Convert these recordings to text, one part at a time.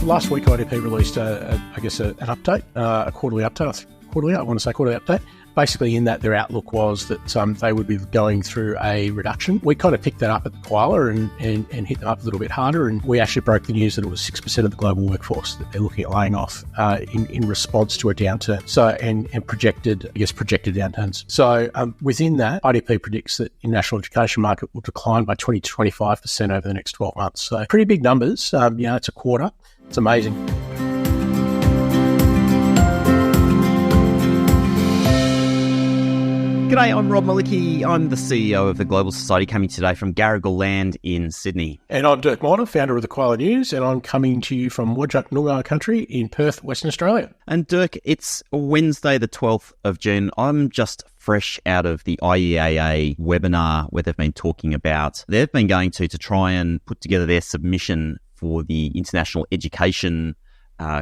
last week IDP released an update, a quarterly update. I want to say quarterly update. Basically, in that their outlook was that they would be going through a reduction. We kind of picked that up at the koala and hit them up a little bit harder. And we actually broke the news that it was 6% of the global workforce that they're looking at laying off in response to a downturn. So and projected downturns. So within that, IDP predicts that the national education market will decline by 20 to 25% over the next 12 months. So pretty big numbers. It's a quarter. It's amazing. G'day, I'm Rob Malicki. I'm the CEO of the Global Society, coming today from Garigal Land in Sydney. And I'm Dirk Miner, founder of the Koala News, and I'm coming to you from Whadjuk Noongar country in Perth, Western Australia. And Dirk, it's Wednesday the 12th of June. I'm just fresh out of the IEAA webinar where they've been talking about, they've been going to try and put together their submission for the international education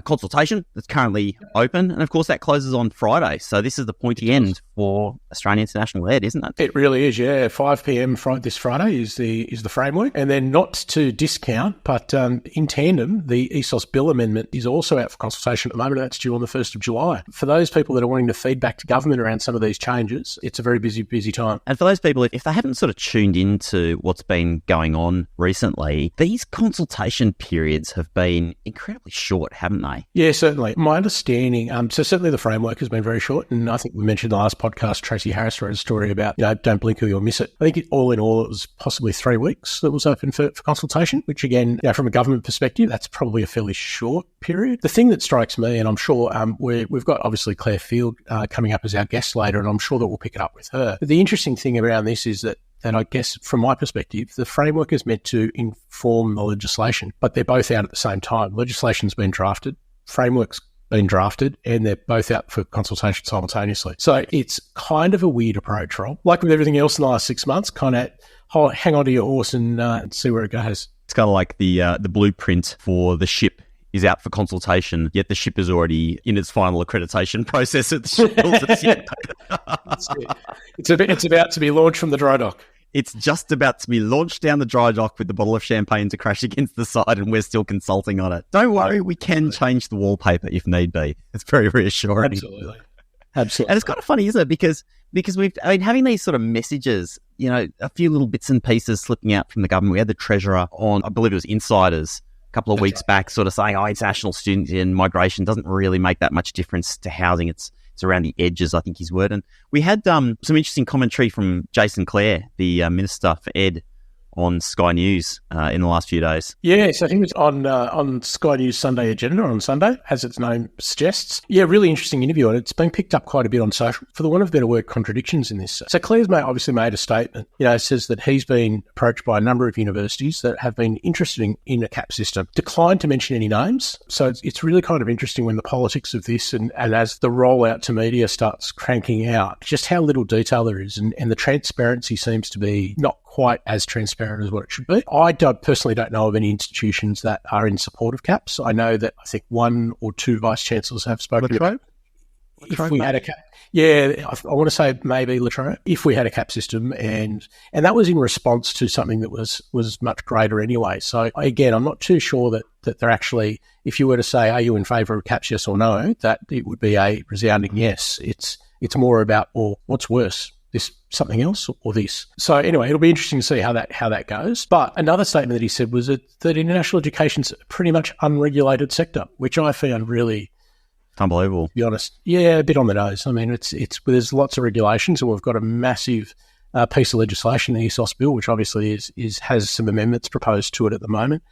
consultation that's currently open, and of course that closes on Friday. So this is the pointy end for Australian International Ed, isn't it? It really is, yeah. 5 p.m. this Friday is the framework, and then not to discount, but in tandem, the ESOS Bill amendment is also out for consultation at the moment. That's due on the 1st of July. For those people that are wanting to feed back to government around some of these changes, it's a very busy time. And for those people, if they haven't sort of tuned into what's been going on recently, these consultation periods have been incredibly short, haven't they? Yeah, certainly. My understanding, so certainly the framework has been very short, and I think we mentioned in the last podcast, Tracy Harris wrote a story about, don't blink or you'll miss it. I think all in all, it was possibly 3 weeks that was open for consultation, which again, from a government perspective, that's probably a fairly short period. The thing that strikes me, and I'm sure we've got obviously Claire Field coming up as our guest later, and I'm sure that we'll pick it up with her. But the interesting thing around this is that I guess from my perspective, the framework is meant to inform the legislation, but they're both out at the same time. Legislation's been drafted, framework's been drafted, and they're both out for consultation simultaneously. So it's kind of a weird approach, Rob. Like with everything else in the last 6 months, kind of hang on to your horse and see where it goes. It's kind of like the blueprint for the ship is out for consultation, yet the ship is already in its final accreditation process at the shipbuilders. It's about to be launched from the dry dock. It's just about to be launched down the dry dock with the bottle of champagne to crash against the side, and we're still consulting on it. Don't worry, we can change the wallpaper if need be. It's very reassuring. Absolutely. And it's kind of funny, isn't it? Because we've been having these sort of messages, a few little bits and pieces slipping out from the government. We had the Treasurer on, I believe it was Insiders, a couple of weeks back, sort of saying, international students and migration doesn't really make that much difference to housing. It's around the edges, I think his word. And we had some interesting commentary from Jason Clare, the Minister for Ed, on Sky News in the last few days. Yeah, so I think it was on Sky News Sunday Agenda on Sunday, as its name suggests. Yeah, really interesting interview, and it's been picked up quite a bit on social. For the want of a better word, contradictions in this. So Claire's obviously made a statement, says that he's been approached by a number of universities that have been interested in a cap system. Declined to mention any names. So it's really kind of interesting when the politics of this and as the rollout to media starts cranking out, just how little detail there is, and the transparency seems to be not quite as transparent as what it should be. I personally don't know of any institutions that are in support of caps. I know that I think 1 or 2 vice-chancellors have spoken about if we had a cap. Yeah, I want to say maybe Latrobe, if we had a cap system, and that was in response to something that was much greater anyway. So again, I'm not too sure that they're actually, if you were to say, are you in favour of caps, yes or no, that it would be a resounding yes. It's more about, or what's worse, this something else or this. So anyway, it'll be interesting to see how that goes. But another statement that he said was that international education's a pretty much unregulated sector, which I found really unbelievable, to be honest. Yeah, a bit on the nose. I mean, there's lots of regulations, and we've got a massive piece of legislation, the ESOS Bill, which obviously has some amendments proposed to it at the moment.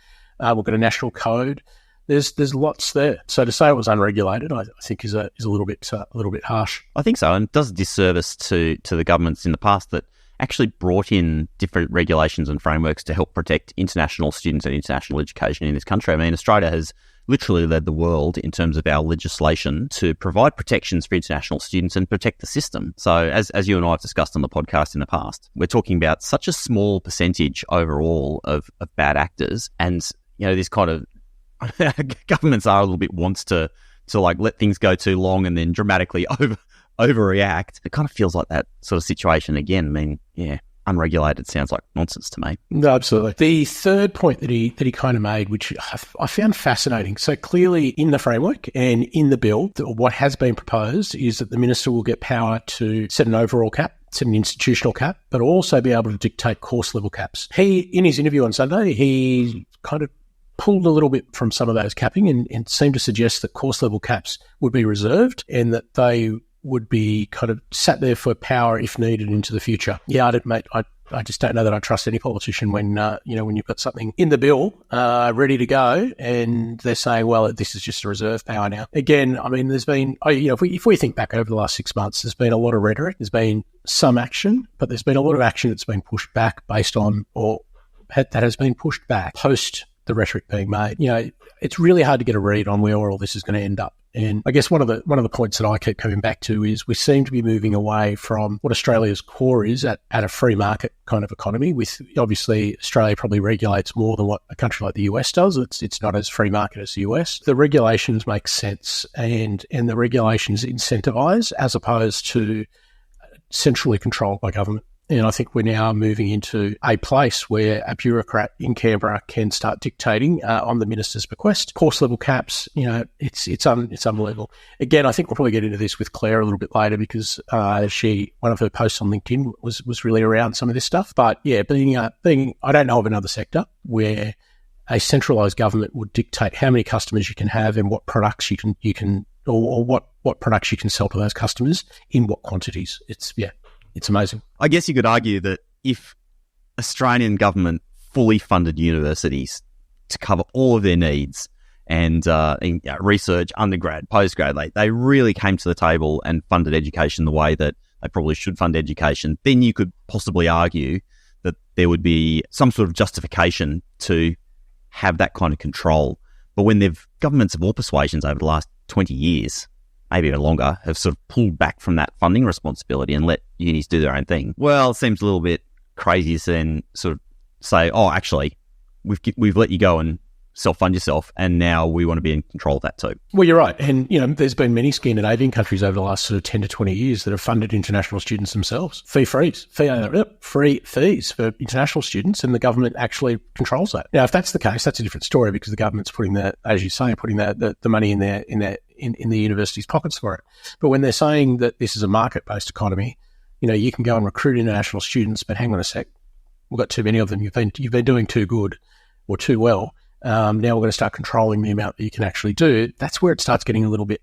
We've got a national code. There's lots there. So to say it was unregulated, I think is a little bit harsh. I think so, and it does a disservice to the governments in the past that actually brought in different regulations and frameworks to help protect international students and international education in this country. I mean, Australia has literally led the world in terms of our legislation to provide protections for international students and protect the system. So as you and I have discussed on the podcast in the past, we're talking about such a small percentage overall of bad actors, and this kind of governments are a little bit wants to like let things go too long and then dramatically overreact. It kind of feels like that sort of situation again. I mean, yeah, unregulated sounds like nonsense to me. No, absolutely. The third point that he kind of made, which I found fascinating. So clearly in the framework and in the bill, what has been proposed is that the minister will get power to set an overall cap, set an institutional cap, but also be able to dictate course level caps. He, in his interview on Sunday, he kind of pulled a little bit from some of those capping and seemed to suggest that course level caps would be reserved and that they would be kind of sat there for power if needed into the future. Yeah, I just don't know that I trust any politician when when you've got something in the bill ready to go and they're saying, well, this is just a reserve power now. Again, I mean, there's been, if we think back over the last 6 months, there's been a lot of rhetoric, there's been some action, but there's been a lot of action that's been pushed back based on, or that has been pushed back post the rhetoric being made. It's really hard to get a read on where all this is going to end up. And I guess one of the points that I keep coming back to is we seem to be moving away from what Australia's core is at a free market kind of economy. With obviously Australia probably regulates more than what a country like the US does. It's not as free market as the US. The regulations make sense and the regulations incentivise as opposed to centrally controlled by government. And I think we're now moving into a place where a bureaucrat in Canberra can start dictating on the minister's bequest. Course level caps, it's unbelievable. Again, I think we'll probably get into this with Claire a little bit later because one of her posts on LinkedIn was really around some of this stuff. But yeah, being I don't know of another sector where a centralised government would dictate how many customers you can have and what products you can or what products you can sell to those customers in what quantities. It's amazing. I guess you could argue that if Australian government fully funded universities to cover all of their needs and research, undergrad, postgrad, they really came to the table and funded education the way that they probably should fund education, then you could possibly argue that there would be some sort of justification to have that kind of control. But when governments of all persuasions over the last 20 years, maybe even longer, have sort of pulled back from that funding responsibility and let unis do their own thing. Well, it seems a little bit crazy to then sort of say, oh, actually, we've let you go and self-fund yourself, and now we want to be in control of that too. Well, you're right. And, there's been many Scandinavian countries over the last sort of 10 to 20 years that have funded international students themselves. Free fees for international students, and the government actually controls that. Now, if that's the case, that's a different story because the government's putting the money in the university's pockets for it. But when they're saying that this is a market-based economy, you can go and recruit international students, but hang on a sec, we've got too many of them. You've been doing too good or too well. Now we're going to start controlling the amount that you can actually do. That's where it starts getting a little bit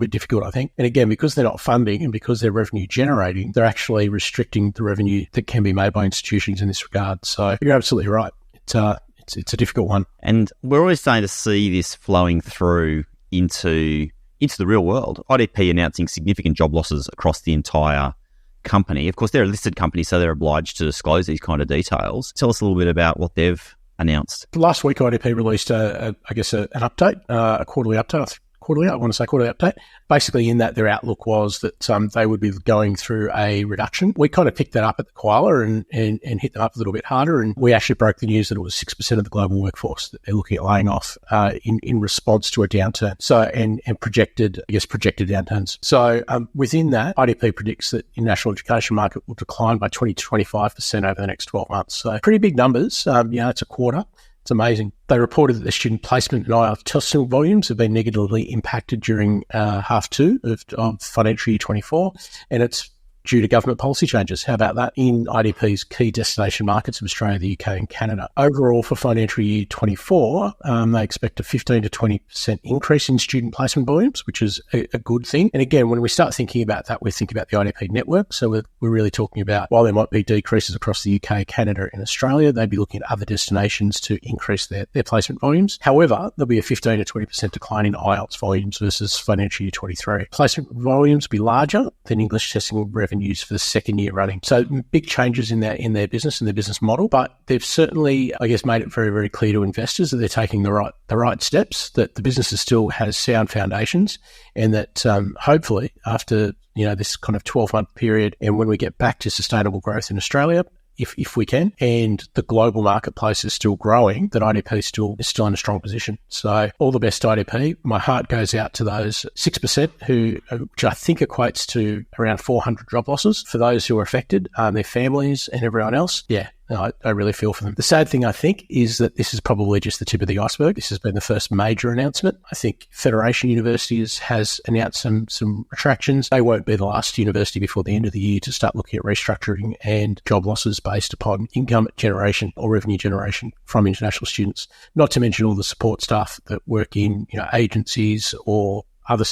difficult, I think. And again, because they're not funding and because they're revenue generating, they're actually restricting the revenue that can be made by institutions in this regard. So you're absolutely right. It's a difficult one. And we're always starting to see this flowing through into the real world. IDP announcing significant job losses across the entire company. Of course, they're a listed company, so they're obliged to disclose these kind of details. Tell us a little bit about what they've announced. Last week, IDP released an update, a quarterly update. I want to say quarterly update. Basically, in that their outlook was that they would be going through a reduction. We kind of picked that up at the koala and hit them up a little bit harder. And we actually broke the news that it was 6% of the global workforce that they're looking at laying off in response to a downturn. So and projected downturns. So within that, IDP predicts that the national education market will decline by 20 to 25% over the next 12 months. So pretty big numbers. It's a quarter. It's amazing. They reported that the student placement and IELTS testing volumes have been negatively impacted during half two of financial year 24, and it's due to government policy changes. How about that? In IDP's key destination markets of Australia, the UK and Canada. Overall, for financial year 24, they expect a 15 to 20% increase in student placement volumes, which is a good thing. And again, when we start thinking about that, we think about the IDP network. So we're really talking about, while there might be decreases across the UK, Canada and Australia, they'd be looking at other destinations to increase their placement volumes. However, there'll be a 15 to 20% decline in IELTS volumes versus financial year 23. Placement volumes will be larger than English testing revenue for the second year running. So big changes in their business and their business model, but they've certainly, I guess, made it very, very clear to investors that they're taking the right steps, that the business still has sound foundations, and that hopefully after this kind of 12-month period, and when we get back to sustainable growth in Australia, if we can. And the global marketplace is still growing, that IDP is still in a strong position. So all the best IDP. My heart goes out to those 6% which I think equates to around 400 job losses for those who are affected, their families and everyone else. Yeah. No, I really feel for them. The sad thing, I think, is that this is probably just the tip of the iceberg. This has been the first major announcement. I think Federation Universities has announced some retractions. They won't be the last university before the end of the year to start looking at restructuring and job losses based upon income generation or revenue generation from international students, not to mention all the support staff that work in agencies or other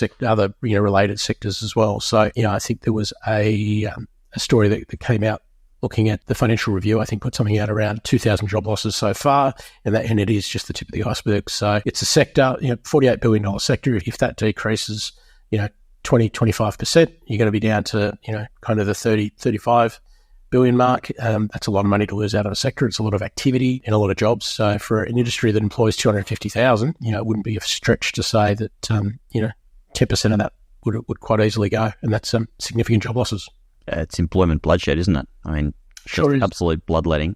related sectors as well. So, I think there was a story that came out looking at the Financial Review, I think put something out around 2,000 job losses so far, and it is just the tip of the iceberg. So it's a sector, $48 billion sector. If that decreases, 20-25%, you're going to be down to, kind of the 35 billion mark. That's a lot of money to lose out of a sector. It's a lot of activity and a lot of jobs. So for an industry that employs 250,000, it wouldn't be a stretch to say that, 10% of that would quite easily go, and that's significant job losses. It's employment bloodshed, isn't it? I mean, sure is. Absolute bloodletting.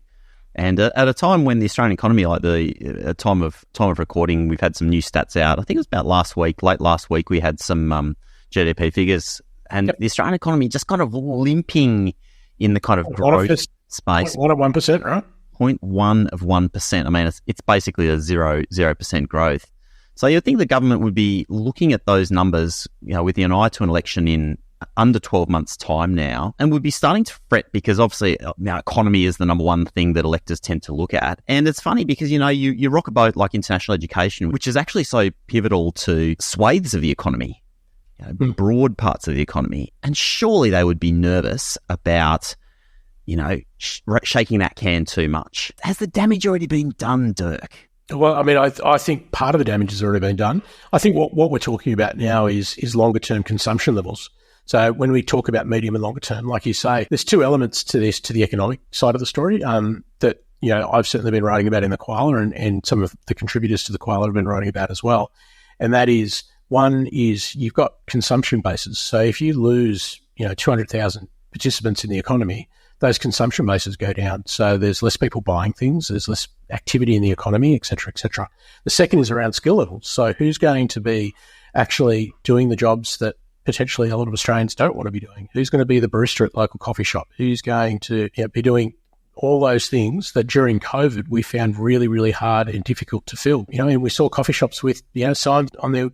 And at a time when the Australian economy, like the time of recording, we've had some new stats out. I think it was about late last week, we had some GDP figures, and the Australian economy just kind of limping in the kind of growth space. 0.1%, right? 0.1%. I mean, it's basically a 0% growth. So you'd think the government would be looking at those numbers, with an eye to an election in under 12 months' time now, and would be starting to fret because obviously now economy is the number one thing that electors tend to look at. And it's funny because, you rock a boat like international education, which is actually so pivotal to swathes of the economy, broad parts of the economy. And surely they would be nervous about, shaking that can too much. Has the damage already been done, Dirk? Well, I mean, I think part of the damage has already been done. I think what we're talking about now is longer-term consumption levels. So when we talk about medium and longer term, like you say, there's two elements to this, to the economic side of the story, that, I've certainly been writing about in the Koala, and some of the contributors to the Koala have been writing about as well. And that is, one is you've got consumption bases. So if you lose, 200,000 participants in the economy, those consumption bases go down. So there's less people buying things, there's less activity in the economy, et cetera, et cetera. The second is around skill levels. So who's going to be actually doing the jobs that potentially a lot of Australians don't want to be doing? Who's going to be the barista at the local coffee shop? Who's going to be doing all those things that during COVID we found really, really hard and difficult to fill? And we saw coffee shops with, signs on their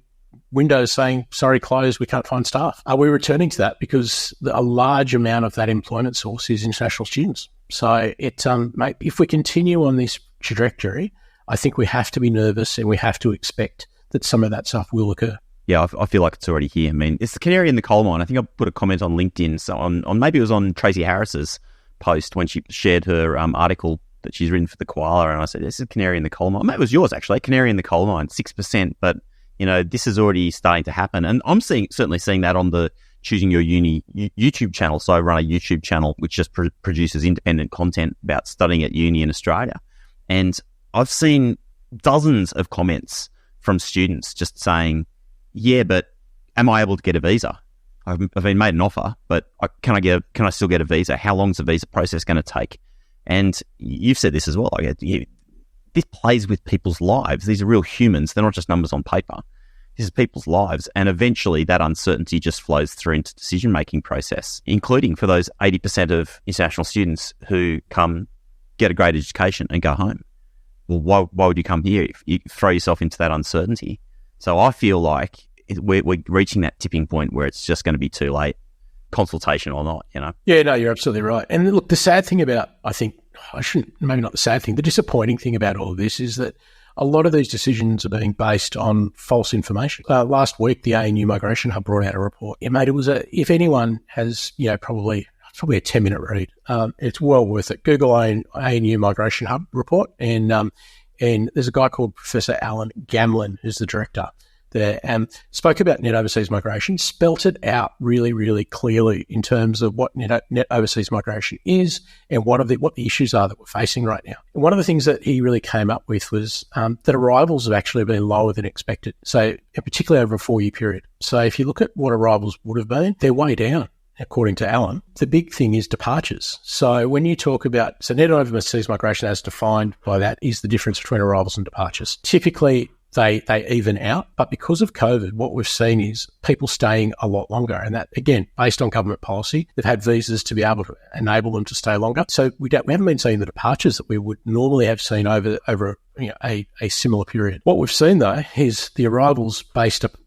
windows saying, sorry, closed, we can't find staff. Are we returning to that? Because a large amount of that employment source is international students. So if we continue on this trajectory, I think we have to be nervous and we have to expect that some of that stuff will occur. Yeah, I feel like it's already here. I mean, it's the canary in the coal mine. I think I put a comment on LinkedIn, so on maybe it was on Tracy Harris's post when she shared her article that she's written for the Koala, and I said, this is a canary in the coal mine. Maybe it was yours, actually, canary in the coal mine, 6%, but, this is already starting to happen. And I'm certainly seeing that on the Choosing Your Uni YouTube channel. So I run a YouTube channel which just produces independent content about studying at uni in Australia. And I've seen dozens of comments from students just saying, yeah, but am I able to get a visa? I've been made an offer, but can I still get a visa? How long is the visa process going to take? And you've said this as well. This plays with people's lives. These are real humans. They're not just numbers on paper. This is people's lives. And eventually that uncertainty just flows through into the decision-making process, including for those 80% of international students who come, get a great education and go home. Well, why would you come here if you throw yourself into that uncertainty? So I feel like we're reaching that tipping point where it's just going to be too late, consultation or not, Yeah, no, you're absolutely right. And look, the sad thing about, maybe not the sad thing, the disappointing thing about all of this is that a lot of these decisions are being based on false information. Last week, the ANU Migration Hub brought out a report. It was if anyone has, probably a 10-minute read, it's well worth it. Google ANU Migration Hub report, and there's a guy called Professor Alan Gamlin, who's the director there, and spoke about net overseas migration, spelt it out really, really clearly in terms of what net overseas migration is and what the issues are that we're facing right now. And one of the things that he really came up with was that arrivals have actually been lower than expected, so particularly over a 4-year period. So if you look at what arrivals would have been, they're way down. according to Alan, the big thing is departures. So when you talk about, so net overseas migration as defined by that is the difference between arrivals and departures. Typically, they even out. But because of COVID, what we've seen is people staying a lot longer. And that, again, based on government policy, they've had visas to be able to enable them to stay longer. So we haven't been seeing the departures that we would normally have seen over a similar period. What we've seen, though, is the arrivals based up,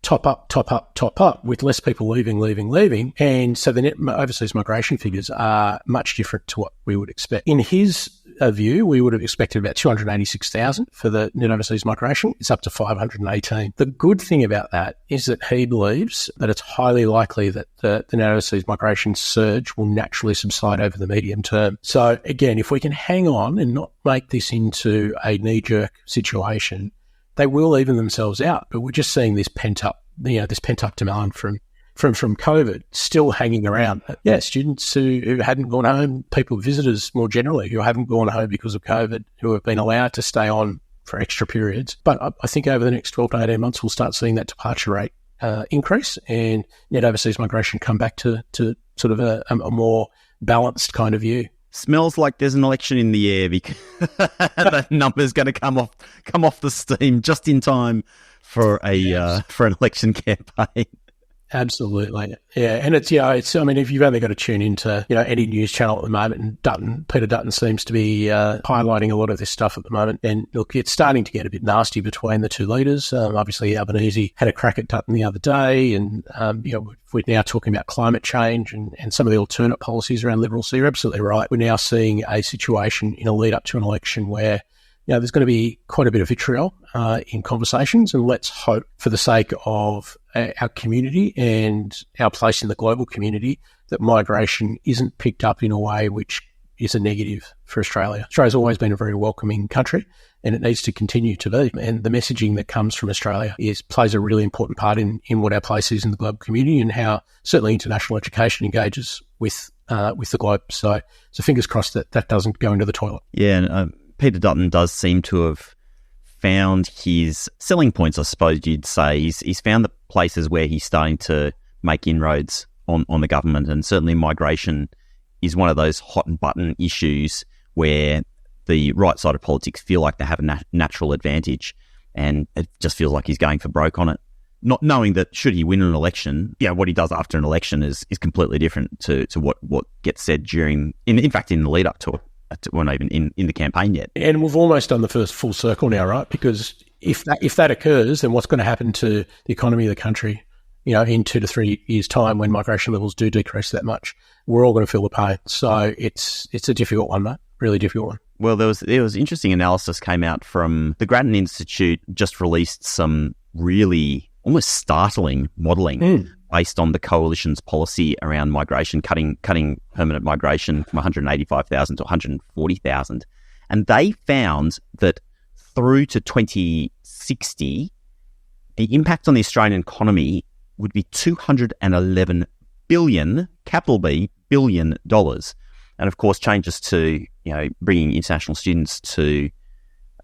top up, with less people leaving. And so the net overseas migration figures are much different to what we would expect. In his view, we would have expected about 286,000 for the net overseas migration. It's up to 518. The good thing about that is that he believes that it's highly likely that the net overseas migration surge will naturally subside over the medium term. So again, if we can hang on and not make this into a knee-jerk situation, they will even themselves out. But we're just seeing this pent-up demand from COVID still hanging around. Yeah, students who hadn't gone home, visitors more generally who haven't gone home because of COVID, who have been allowed to stay on for extra periods. But I think over the next 12 to 18 months, we'll start seeing that departure rate increase and net overseas migration come back to sort of a more balanced kind of view. Smells like there's an election in the air because that number's going to come off the steam just in time for an election campaign. Absolutely. Yeah. And it's if you've only got to tune into, any news channel at the moment, and Peter Dutton seems to be highlighting a lot of this stuff at the moment. And look, it's starting to get a bit nasty between the two leaders. Obviously, Albanese had a crack at Dutton the other day, and, we're now talking about climate change and some of the alternate policies around Liberals. So you're absolutely right. We're now seeing a situation in a lead up to an election where there's going to be quite a bit of vitriol in conversations, and let's hope for the sake of our community and our place in the global community that migration isn't picked up in a way which is a negative for Australia. Australia's always been a very welcoming country, and it needs to continue to be. And the messaging that comes from Australia plays a really important part in what our place is in the global community and how certainly international education engages with the globe. So fingers crossed that doesn't go into the toilet. Yeah, and Peter Dutton does seem to have found his selling points, I suppose you'd say. He's found the places where he's starting to make inroads on the government, and certainly migration is one of those hot and button issues where the right side of politics feel like they have a natural advantage, and it just feels like he's going for broke on it. Not knowing that should he win an election, what he does after an election is completely different to what gets said in the lead up to it. We're not even in the campaign yet. And we've almost done the first full circle now, right? Because if that occurs, then what's going to happen to the economy of the country, in 2 to 3 years' time when migration levels do decrease that much? We're all going to feel the pain. So it's a difficult one, mate. Really difficult one. Well, there was interesting analysis came out from the Grattan Institute, just released some really almost startling modelling based on the coalition's policy around migration, cutting permanent migration from 185,000 to 140,000. And they found that through to 2060, the impact on the Australian economy would be $211 billion, capital B, billion dollars. And of course, changes to, bringing international students to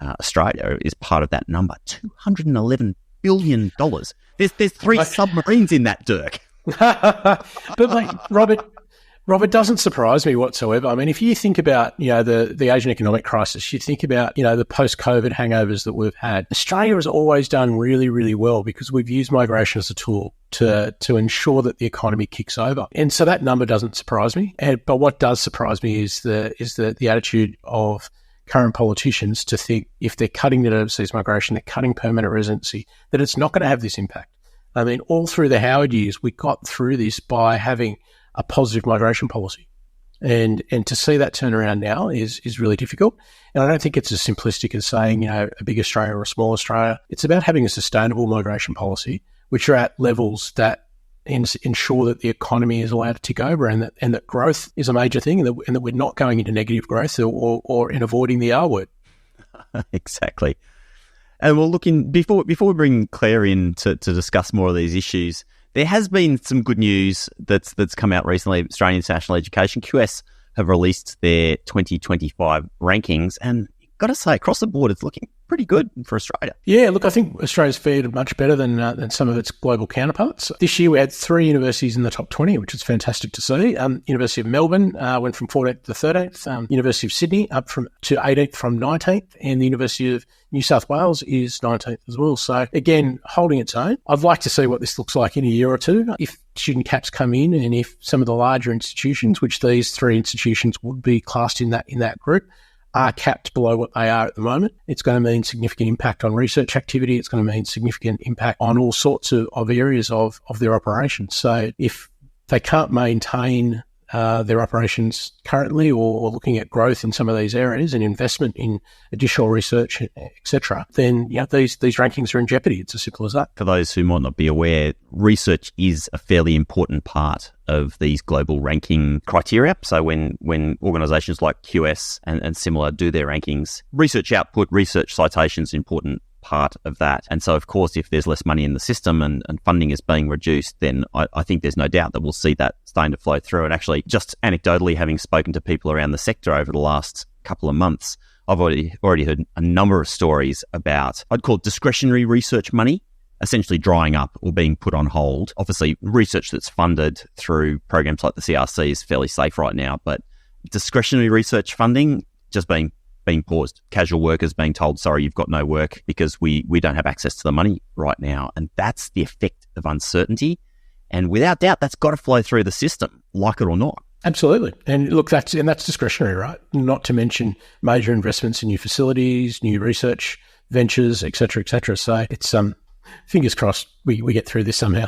Australia is part of that number, $211 billion. There's 3 submarines in that, Dirk. But Robert, doesn't surprise me whatsoever. I mean, if you think about, the Asian economic crisis, you think about, the post-COVID hangovers that we've had. Australia has always done really, really well because we've used migration as a tool to ensure that the economy kicks over. And so that number doesn't surprise me. But what does surprise me is the attitude of current politicians to think if they're cutting net overseas migration, they're cutting permanent residency, that it's not going to have this impact. I mean, all through the Howard years, we got through this by having a positive migration policy. And to see that turn around now is really difficult. And I don't think it's as simplistic as saying, a big Australia or a small Australia. It's about having a sustainable migration policy, which are at levels that ensure that the economy is allowed to tick over and that growth is a major thing and that we're not going into negative growth or in avoiding the R word. Exactly. And well, before we bring Claire in to discuss more of these issues, there has been some good news that's come out recently. Australian International Education, QS, have released their 2025 rankings, and got to say, across the board, it's looking pretty good for Australia. Yeah, look, I think Australia's fared much better than some of its global counterparts. This year we had 3 universities in the top 20, which is fantastic to see. University of Melbourne went from 14th to 13th. University of Sydney up to 18th from 19th, and the University of New South Wales is 19th as well. So again, holding its own. I'd like to see what this looks like in a year or two. If student caps come in, and if some of the larger institutions, which these 3 institutions would be classed in that group, are capped below what they are at the moment, it's going to mean significant impact on research activity. It's going to mean significant impact on all sorts of areas of their operations. So if they can't maintain their operations currently, or looking at growth in some of these areas and investment in additional research, etc., then these rankings are in jeopardy. It's as simple as that. For those who might not be aware, research is a fairly important part of these global ranking criteria. So when organisations like QS and similar do their rankings, research output, research citations, important part of that. And so, of course, if there's less money in the system and funding is being reduced, then I think there's no doubt that we'll see that starting to flow through. And actually, just anecdotally, having spoken to people around the sector over the last couple of months, I've already heard a number of stories about, I'd call it discretionary research money, essentially drying up or being put on hold. Obviously, research that's funded through programs like the CRC is fairly safe right now, but discretionary research funding just being paused. Casual workers being told, sorry, you've got no work because we don't have access to the money right now. And that's the effect of uncertainty. And without doubt, that's got to flow through the system, like it or not. Absolutely. And look, that's discretionary, right? Not to mention major investments in new facilities, new research ventures, et cetera, et cetera. So it's fingers crossed we get through this somehow.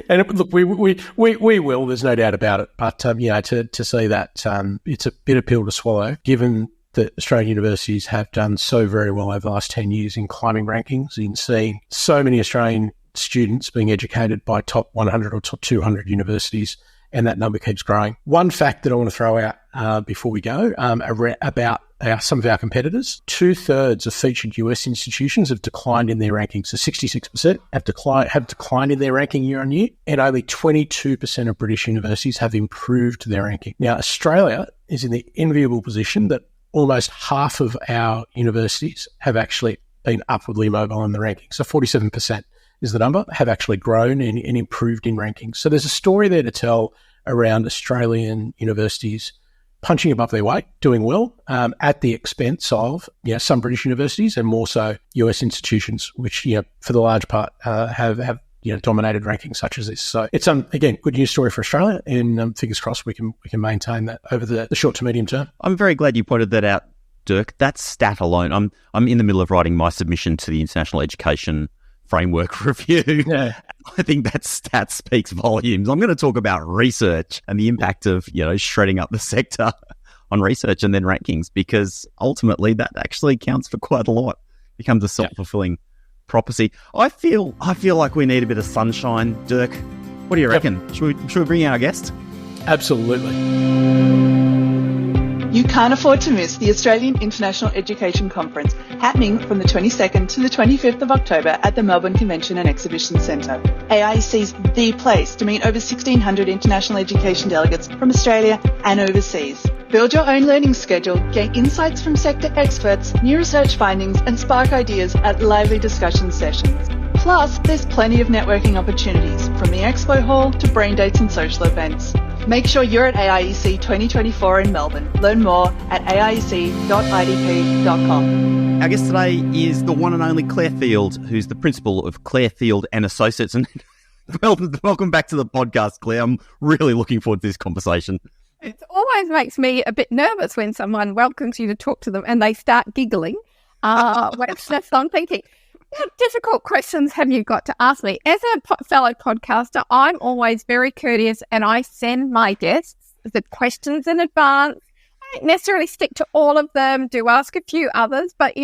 And look, we will, there's no doubt about it. But, to see that it's a bitter pill to swallow, given that Australian universities have done so very well over the last 10 years in climbing rankings, in seeing so many Australian students being educated by top 100 or top 200 universities, and that number keeps growing. One fact that I want to throw out before we go about some of our competitors: 2/3 of featured US institutions have declined in their rankings. So 66% have declined in their ranking year on year, and only 22% of British universities have improved their ranking. Now, Australia is in the enviable position that almost half of our universities have actually been upwardly mobile in the rankings. So 47% is the number, have actually grown and improved in rankings. So there's a story there to tell around Australian universities punching above their weight, doing well, at the expense of some British universities and more so US institutions, which for the large part have dominated rankings such as this. So it's again, good news story for Australia, and fingers crossed we can maintain that over the short to medium term. I'm very glad you pointed that out, Dirk. That stat alone, I'm in the middle of writing my submission to the International Education Framework Review. Yeah. I think that stat speaks volumes. I'm going to talk about research and the impact of shredding up the sector on research and then rankings, because ultimately that actually counts for quite a lot. It becomes a self-fulfilling prophecy. I feel like we need a bit of sunshine, Dirk. What do you reckon? Yep. Should we bring in our guest? Absolutely. You can't afford to miss the Australian International Education Conference, happening from the 22nd to the 25th of October at the Melbourne Convention and Exhibition Centre. AIEC's the place to meet over 1,600 international education delegates from Australia and overseas. Build your own learning schedule, gain insights from sector experts, new research findings, and spark ideas at lively discussion sessions. Plus, there's plenty of networking opportunities, from the expo hall to brain dates and social events. Make sure you're at AIEC 2024 in Melbourne. Learn more at aiec.idp.com. Our guest today is the one and only Claire Field, who's the principal of Claire Field and Associates. And welcome back to the podcast, Claire. I'm really looking forward to this conversation. It always makes me a bit nervous when someone welcomes you to talk to them and they start giggling. I'm thinking, what difficult questions have you got to ask me? As a fellow podcaster, I'm always very courteous, and I send my guests the questions in advance. I don't necessarily stick to all of them, do ask a few others, but,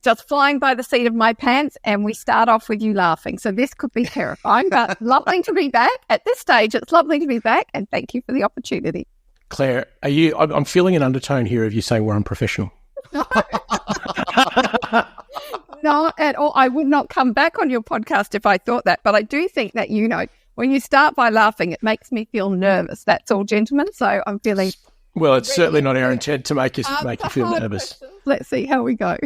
just flying by the seat of my pants, and we start off with you laughing. So this could be terrifying, but lovely to be back. At this stage, it's lovely to be back, and thank you for the opportunity. Claire, I'm feeling an undertone here of you saying we're unprofessional. Not at all. I would not come back on your podcast if I thought that. But I do think that, when you start by laughing, it makes me feel nervous. That's all, gentlemen. So I'm feeling... Well, it's certainly not our intent to make you feel nervous. Let's see how we go.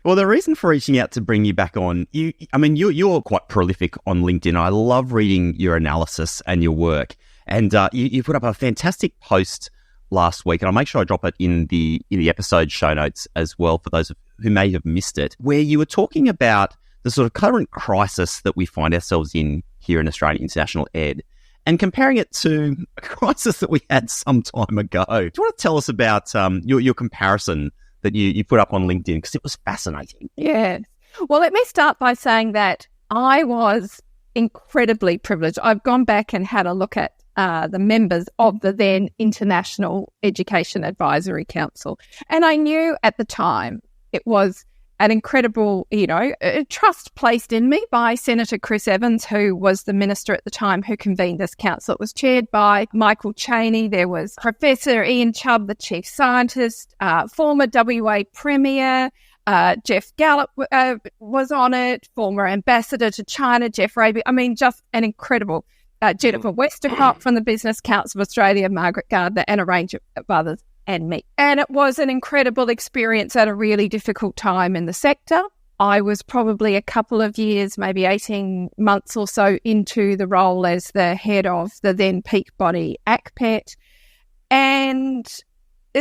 Well, the reason for reaching out to bring you back on, you're quite prolific on LinkedIn. I love reading your analysis and your work. And you put up a fantastic post last week, and I'll make sure I drop it in the episode show notes as well for those who may have missed it, where you were talking about the sort of current crisis that we find ourselves in here in Australian international ed, and comparing it to a crisis that we had some time ago. Do you want to tell us about your comparison that you put up on LinkedIn? Because it was fascinating. Yeah. Well, let me start by saying that I was incredibly privileged. I've gone back and had a look at the members of the then International Education Advisory Council. And I knew at the time it was an incredible, trust placed in me by Senator Chris Evans, who was the minister at the time who convened this council. It was chaired by Michael Chaney. There was Professor Ian Chubb, the chief scientist, former WA Premier, Jeff Gallup was on it, former ambassador to China, Jeff Raby. I mean, just an incredible Jennifer Westercott from the Business Council of Australia, Margaret Gardner, and a range of others, and me. And it was an incredible experience at a really difficult time in the sector. I was probably a couple of years, maybe 18 months or so into the role as the head of the then peak body ACPET. And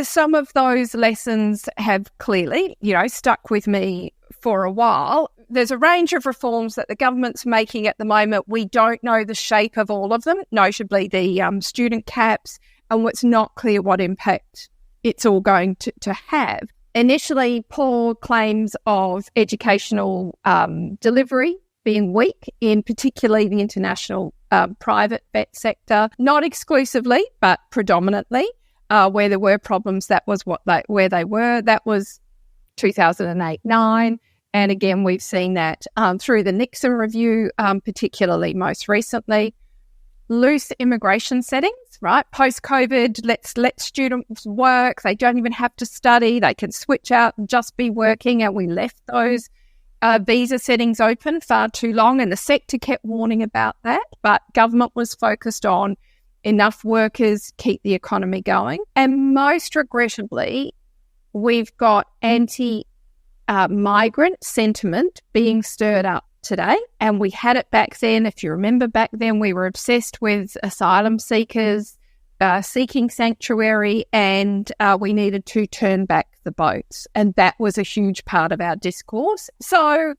some of those lessons have clearly, stuck with me for a while. There's a range of reforms that the government's making at the moment. We don't know the shape of all of them, notably the student caps, and it's not clear what impact it's all going to have. Initially, poor claims of educational delivery being weak in particularly the international private vet sector, not exclusively, but predominantly. Where there were problems, that was where they were. That was 2008-9. And again, we've seen that through the Nixon review, particularly most recently. Loose immigration settings, right? Post-COVID, let's let students work. They don't even have to study. They can switch out and just be working. And we left those visa settings open far too long. And the sector kept warning about that. But government was focused on enough workers, keep the economy going. And most regrettably, we've got anti-migrant sentiment being stirred up today. And we had it back then. If you remember back then, we were obsessed with asylum seekers seeking sanctuary, and we needed to turn back the boats. And that was a huge part of our discourse. So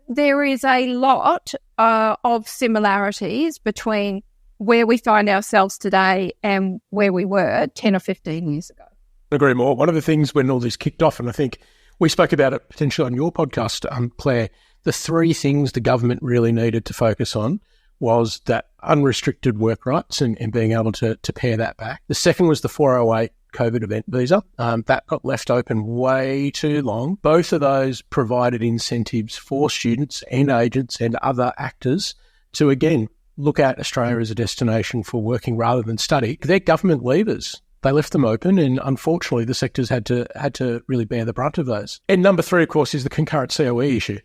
there is a lot of similarities between where we find ourselves today and where we were 10 or 15 years ago. I agree more. One of the things when all this kicked off, and I think we spoke about it potentially on your podcast, Claire, the three things the government really needed to focus on was that unrestricted work rights and being able to pare that back. The second was the 408 COVID event visa. That got left open way too long. Both of those provided incentives for students and agents and other actors to, again, look at Australia as a destination for working rather than study. They're government levers. They left them open, and unfortunately, the sectors had to really bear the brunt of those. And number three, of course, is the concurrent COE issue.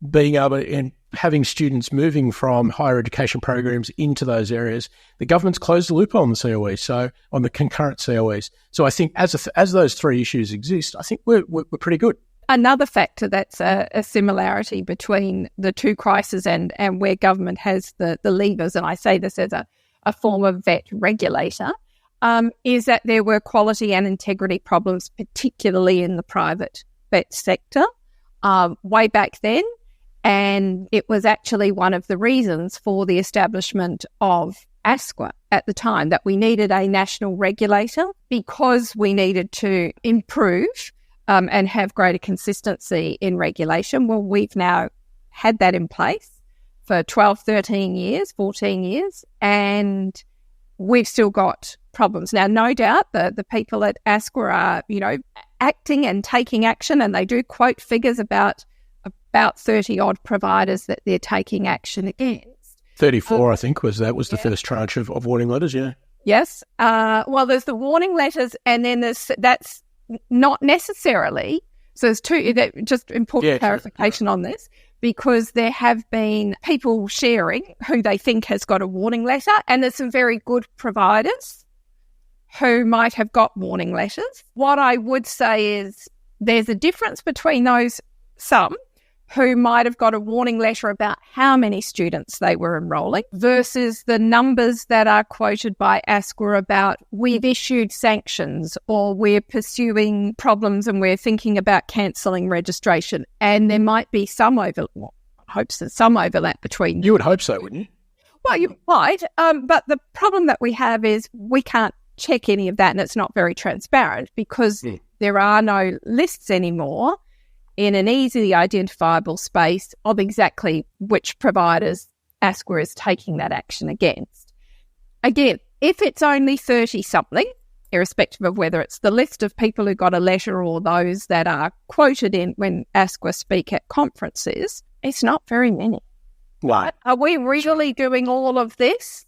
Being able and having students moving from higher education programs into those areas. The government's closed the loophole on the COE, so on the concurrent COEs. So I think as those three issues exist, I think we're pretty good. Another factor that's a similarity between the two crises and where government has the levers, and I say this as a former vet regulator, is that there were quality and integrity problems, particularly in the private vet sector, way back then. And it was actually one of the reasons for the establishment of ASQA at the time, that we needed a national regulator because we needed to improve and have greater consistency in regulation. Well, we've now had that in place for 12, 13 years, 14 years, and we've still got problems. Now, no doubt the people at ASQA are, acting and taking action, and they do quote figures about 30-odd providers that they're taking action against. 34, I think, was the first tranche of warning letters, yeah. Yes. Well, there's the warning letters, and then that's not necessarily. So there's two, just important clarification on this, because there have been people sharing who they think has got a warning letter, and there's some very good providers who might have got warning letters. What I would say is there's a difference between those some who might have got a warning letter about how many students they were enrolling versus the numbers that are quoted by ASQA about we've issued sanctions or we're pursuing problems and we're thinking about cancelling registration. And there might be some overlap between. You would hope so, wouldn't you? Well, you might. But the problem that we have is we can't check any of that, and it's not very transparent because there are no lists anymore in an easily identifiable space of exactly which providers ASQA is taking that action against. Again, if it's only 30-something, irrespective of whether it's the list of people who got a letter or those that are quoted in when ASQA speak at conferences, it's not very many. Right. Are we really doing all of this?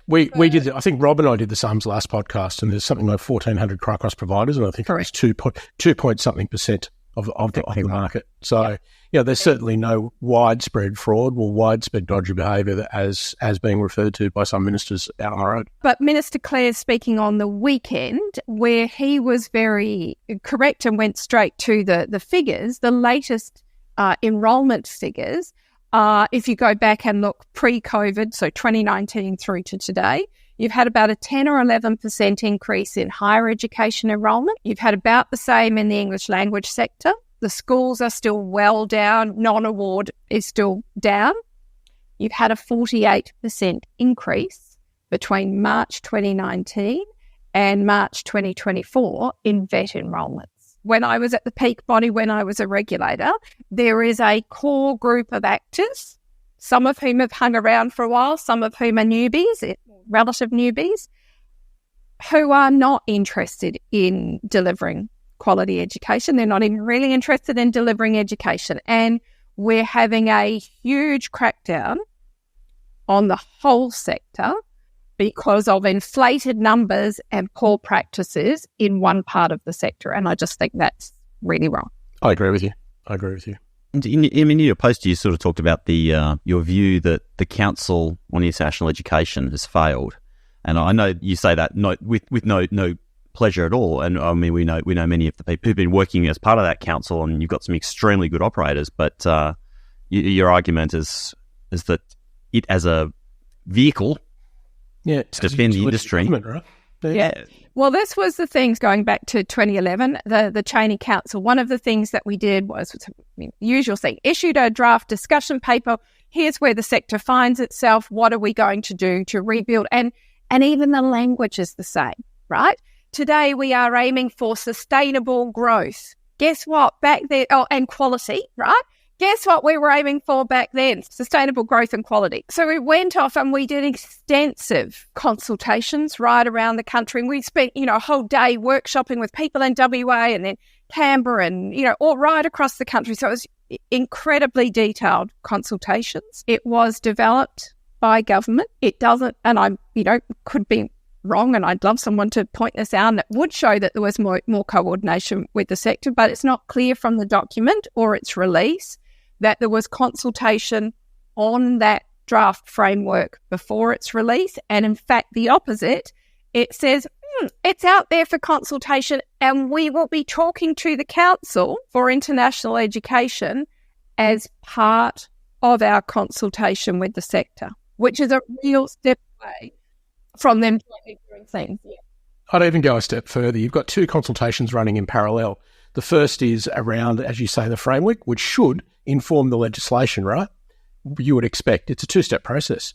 We did. I think Rob and I did the sums last podcast, and there's something like 1,400 cry-cross providers, and I think Correct. it was 2 point something percent of the market. So, there's certainly no widespread fraud or widespread dodgy behaviour as being referred to by some ministers out on the road. But Minister Clare speaking on the weekend, where he was very correct and went straight to the figures, the latest enrolment figures. If you go back and look pre-COVID, so 2019 through to today, you've had about a 10 or 11% increase in higher education enrolment. You've had about the same in the English language sector. The schools are still well down. Non-award is still down. You've had a 48% increase between March 2019 and March 2024 in vet enrolments. When I was at the peak body, when I was a regulator, there is a core group of actors, some of whom have hung around for a while, some of whom are newbies, relative newbies, who are not interested in delivering quality education. They're not even really interested in delivering education. And we're having a huge crackdown on the whole sector because of inflated numbers and poor practices in one part of the sector. And I just think that's really wrong. I agree with you. And in your post, you sort of talked about your view that the Council on International Education has failed. And I know you say that with no pleasure at all. And I mean, we know many of the people who've been working as part of that council, and you've got some extremely good operators. But your argument is that it as a vehicle to defend the industry. Right? Yeah. Well, this was the things going back to 2011, the Cheney Council. One of the things that we did was, usual thing, issued a draft discussion paper. Here's where the sector finds itself. What are we going to do to rebuild? And even the language is the same, right? Today we are aiming for sustainable growth. Guess what? Back then, and quality, right? Guess what we were aiming for back then? Sustainable growth and quality. So we went off and we did extensive consultations right around the country. And we spent, a whole day workshopping with people in WA and then Canberra and, all right across the country. So it was incredibly detailed consultations. It was developed by government. It doesn't, and I, could be wrong, and I'd love someone to point this out, and it would show that there was more coordination with the sector, but it's not clear from the document or its release that there was consultation on that draft framework before its release. And in fact, the opposite, it says, it's out there for consultation and we will be talking to the Council for International Education as part of our consultation with the sector, which is a real step away from them doing things. Yeah. I'd even go a step further. You've got two consultations running in parallel. The first is around, as you say, the framework, which should inform the legislation, right? You would expect. It's a two-step process.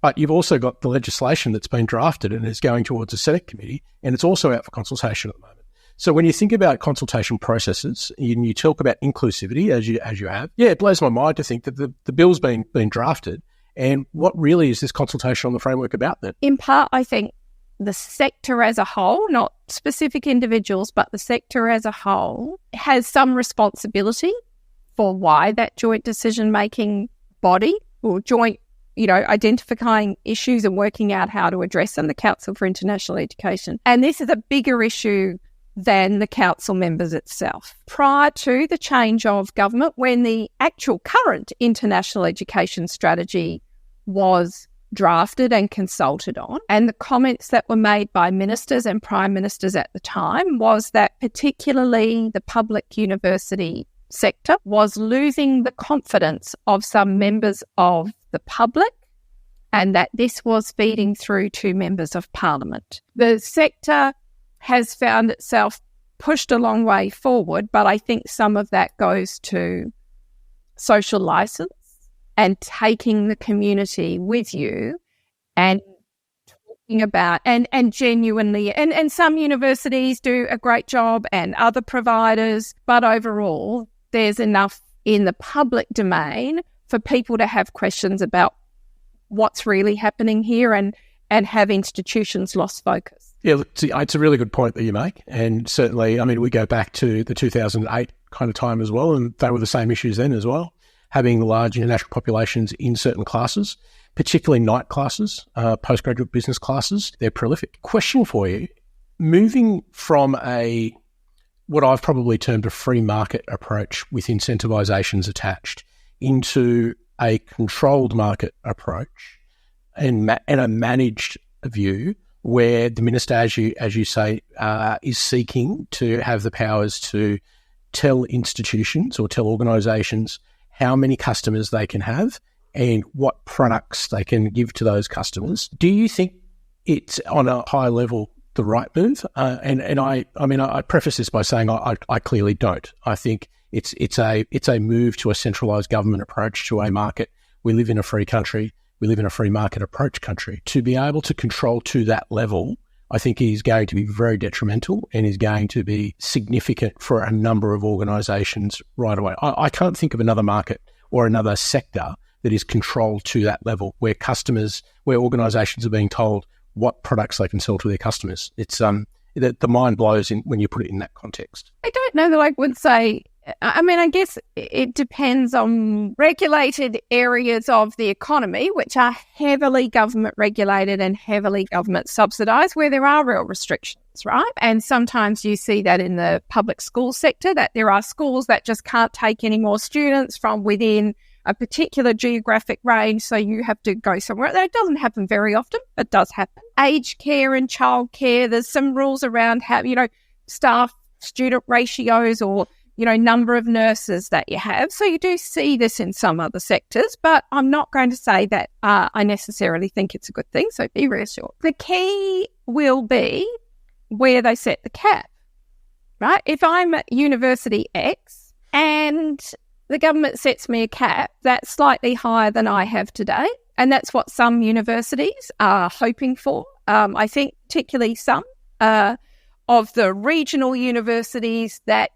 But you've also got the legislation that's been drafted and is going towards a Senate committee, and it's also out for consultation at the moment. So when you think about consultation processes and you talk about inclusivity, as you have, it blows my mind to think that the bill's been drafted, and what really is this consultation on the framework about then? In part, I think the sector as a whole, not specific individuals, but the sector as a whole has some responsibility for why that joint decision-making body or joint, identifying issues and working out how to address them, the Council for International Education. And this is a bigger issue than the council members itself. Prior to the change of government, when the actual current international education strategy was drafted and consulted on. And the comments that were made by ministers and prime ministers at the time was that particularly the public university sector was losing the confidence of some members of the public, and that this was feeding through to members of parliament. The sector has found itself pushed a long way forward, but I think some of that goes to social license and taking the community with you and talking about and genuinely, and some universities do a great job and other providers, but overall there's enough in the public domain for people to have questions about what's really happening here and have institutions lost focus. Yeah, look, it's a really good point that you make. And certainly, I mean, we go back to the 2008 kind of time as well, and they were the same issues then as well, having large international populations in certain classes, particularly night classes, postgraduate business classes. They're prolific. Question for you, moving from what I've probably termed a free market approach with incentivisations attached into a controlled market approach and a managed view where the minister, as you say, is seeking to have the powers to tell institutions or tell organisations how many customers they can have and what products they can give to those customers. Do you think it's on a high level the right move? I preface this by saying I clearly don't. I think it's a move to a centralised government approach to a market. We live in a free country. We live in a free market approach country. To be able to control to that level, I think is going to be very detrimental and is going to be significant for a number of organisations right away. I can't think of another market or another sector that is controlled to that level where organisations are being told what products they can sell to their customers. It's the mind blows when you put it in that context. I don't know that I would say. I mean, I guess it depends on regulated areas of the economy, which are heavily government regulated and heavily government subsidised, where there are real restrictions, right? And sometimes you see that in the public school sector, that there are schools that just can't take any more students from within a particular geographic range, so you have to go somewhere. That doesn't happen very often, but does happen. Aged care and childcare, there's some rules around how, staff-student ratios or number of nurses that you have. So you do see this in some other sectors, but I'm not going to say that I necessarily think it's a good thing, so be reassured. The key will be where they set the cap, right? If I'm at University X and the government sets me a cap that's slightly higher than I have today, and that's what some universities are hoping for. I think particularly some of the regional universities that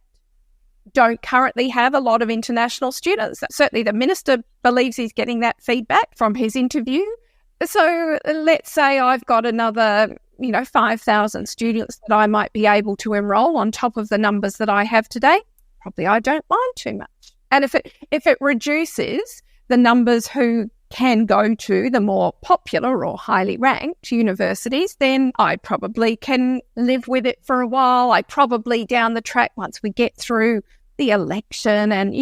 don't currently have a lot of international students. Certainly the minister believes he's getting that feedback from his interview. So let's say I've got another, 5,000 students that I might be able to enrol on top of the numbers that I have today. Probably I don't mind too much. And if it reduces the numbers who can go to the more popular or highly ranked universities, then I probably can live with it for a while. I probably down the track, once we get through the election and,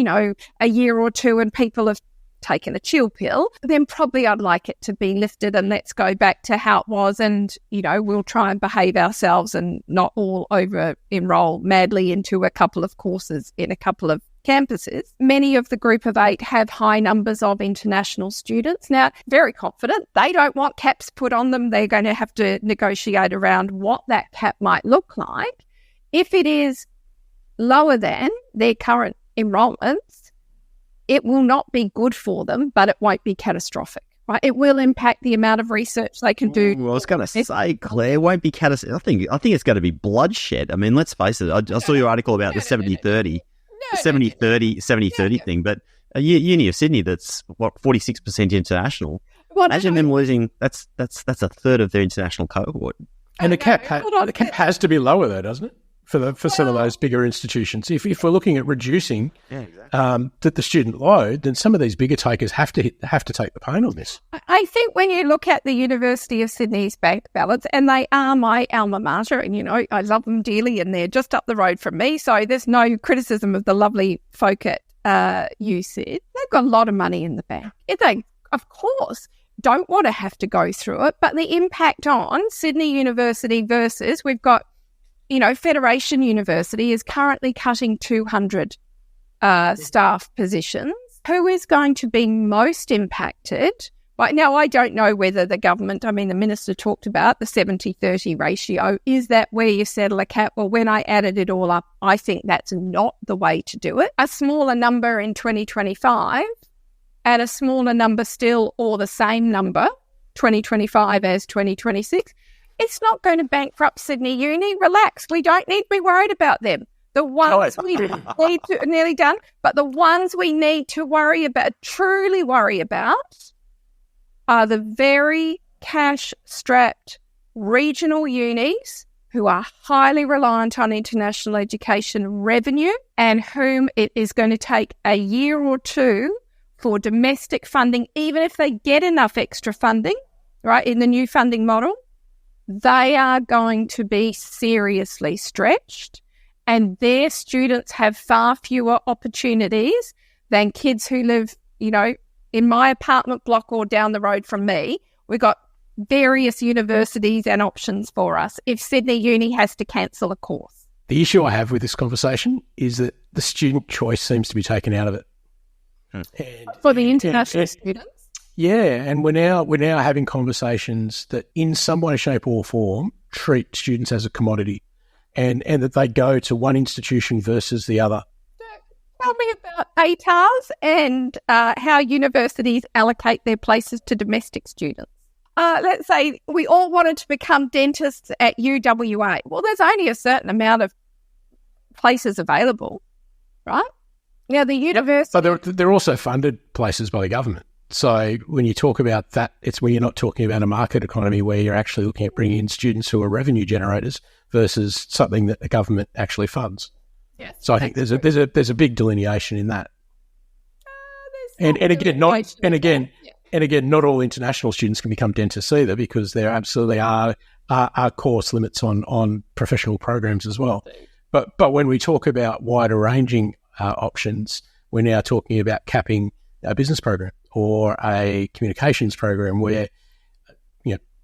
a year or two and people have taken a chill pill, then probably I'd like it to be lifted and let's go back to how it was and, we'll try and behave ourselves and not all over enroll madly into a couple of courses in a couple of campuses. Many of the group of 8 have high numbers of international students. Now, very confident. They don't want caps put on them. They're going to have to negotiate around what that cap might look like. If it is lower than their current enrolments, it will not be good for them, but it won't be catastrophic. Right? It will impact the amount of research they can do. Well, I was going to say, Claire, it won't be catastrophic. I think it's going to be bloodshed. I mean, let's face it. I saw your article about the 70-30. 70-30 thing, but a Uni of Sydney that's 46% international. Imagine them losing. That's a third of their international cohort. And the cap has to be lower, though, doesn't it? For some of those bigger institutions. If we're looking at reducing the student load, then some of these bigger takers have to take the pain on this. I think when you look at the University of Sydney's bank balance, and they are my alma mater, and I love them dearly, and they're just up the road from me, so there's no criticism of the lovely folk at USyd. They've got a lot of money in the bank. Of course, don't want to have to go through it, but the impact on Sydney University versus we've got, Federation University is currently cutting 200 staff positions. Who is going to be most impacted? Right now, I don't know whether the government, the minister talked about the 70-30 ratio. Is that where you settle a cap? Well, when I added it all up, I think that's not the way to do it. A smaller number in 2025 and a smaller number still or the same number, 2025 as 2026, it's not going to bankrupt Sydney Uni. Relax. We don't need to be worried about them. The ones we need to, nearly done, but the ones we need to worry about, truly worry about, are the very cash-strapped regional unis who are highly reliant on international education revenue and whom it is going to take a year or two for domestic funding, even if they get enough extra funding, right, in the new funding model, they are going to be seriously stretched, and their students have far fewer opportunities than kids who live, in my apartment block or down the road from me. We've got various universities and options for us if Sydney Uni has to cancel a course. The issue I have with this conversation is that the student choice seems to be taken out of it. For the international students? Yeah, and we're now having conversations that in some way, shape or form treat students as a commodity and that they go to one institution versus the other. Tell me about ATARs and how universities allocate their places to domestic students. Let's say we all wanted to become dentists at UWA. Well, there's only a certain amount of places available, right? Now, the university... But they're also funded places by the government. So when you talk about that, it's when you're not talking about a market economy where you're actually looking at bringing in students who are revenue generators versus something that the government actually funds. Yes, so I think there's a big delineation in that. And again, not all international students can become dentists either, because there absolutely are course limits on professional programs as well. But when we talk about wider ranging options, we're now talking about capping a business program or a communications program where,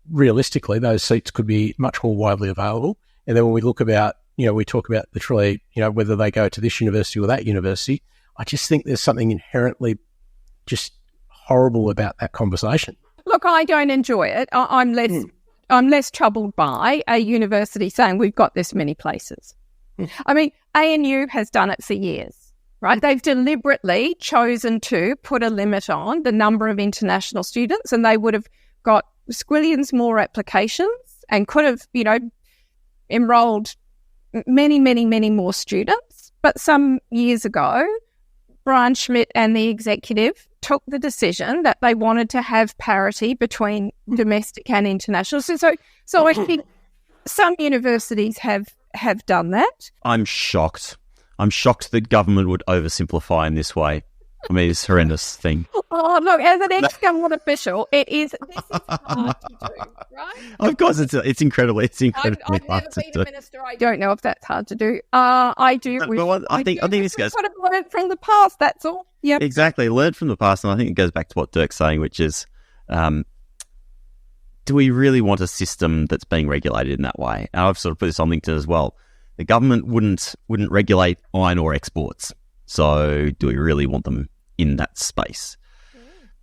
realistically those seats could be much more widely available. And then when we look about, we talk about literally, whether they go to this university or that university, I just think there's something inherently just horrible about that conversation. Look, I don't enjoy it. I'm less troubled by a university saying we've got this many places. ANU has done it for years, right? They've deliberately chosen to put a limit on the number of international students, and they would have got squillions more applications and could have, enrolled many, many, many more students. But some years ago, Brian Schmidt and the executive took the decision that they wanted to have parity between domestic and international. So I think some universities have done that. I'm shocked. I'm shocked that government would oversimplify in this way. It's a horrendous thing. Oh, look, as an ex-government official, this is hard to do, right? Of course, it's incredibly I've hard never to been do. a minister. I don't know if that's hard to do. I do. I think this goes... sort of learned from the past, that's all. Yeah, exactly. Learn from the past, and I think it goes back to what Dirk's saying, which is, do we really want a system that's being regulated in that way? And I've sort of put this on LinkedIn as well. The government wouldn't regulate iron ore exports. So do we really want them in that space?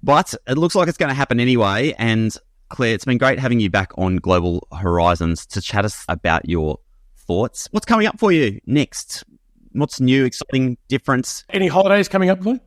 But it looks like it's going to happen anyway. And Claire, it's been great having you back on Global Horizons to chat us about your thoughts. What's coming up for you next? What's new, exciting, different? Any holidays coming up, Claire?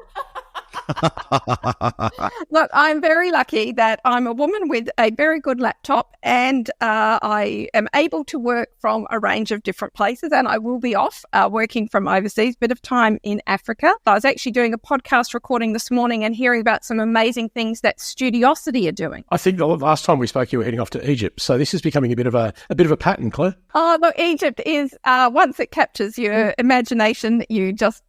Look, I'm very lucky that I'm a woman with a very good laptop, and I am able to work from a range of different places, and I will be off working from overseas, bit of time in Africa. I was actually doing a podcast recording this morning and hearing about some amazing things that Studiosity are doing. I think the last time we spoke, you were heading off to Egypt, so this is becoming a bit of a pattern, Claire. Oh, look, Egypt is once it captures your imagination, you just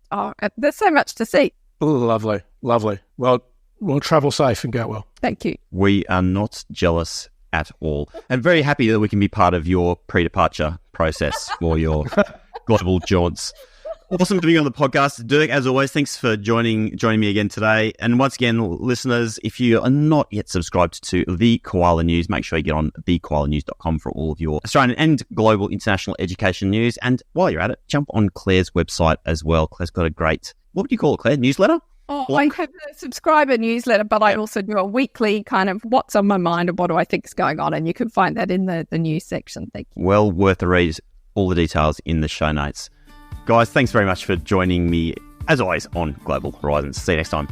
there's so much to see. Oh, lovely. Well, travel safe and go well. Thank you. We are not jealous at all, and very happy that we can be part of your pre-departure process for your global jaunts. Awesome to be on the podcast. Dirk, as always, thanks for joining me again today. And once again, listeners, if you are not yet subscribed to The Koala News, make sure you get on thekoalanews.com for all of your Australian and global international education news. And while you're at it, jump on Claire's website as well. Claire's got a great, what would you call it, Claire? Newsletter? Oh, I have a subscriber newsletter, but I also do a weekly kind of what's on my mind and what do I think is going on. And you can find that in the news section. Thank you. Well worth a read. All the details in the show notes. Guys, thanks very much for joining me, as always, on Global Horizons. See you next time.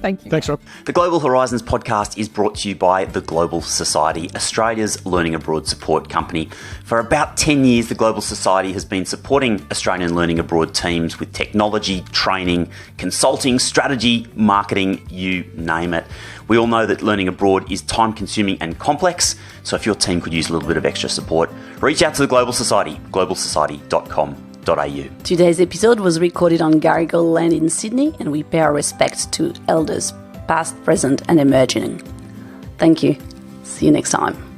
Thank you. Thanks, Rob. The Global Horizons podcast is brought to you by the Global Society, Australia's learning abroad support company. For about 10 years, the Global Society has been supporting Australian learning abroad teams with technology, training, consulting, strategy, marketing, you name it. We all know that learning abroad is time-consuming and complex, so if your team could use a little bit of extra support, reach out to the Global Society, globalsociety.com.au. Today's episode was recorded on Garigal land in Sydney, and we pay our respects to elders, past, present, and emerging. Thank you. See you next time.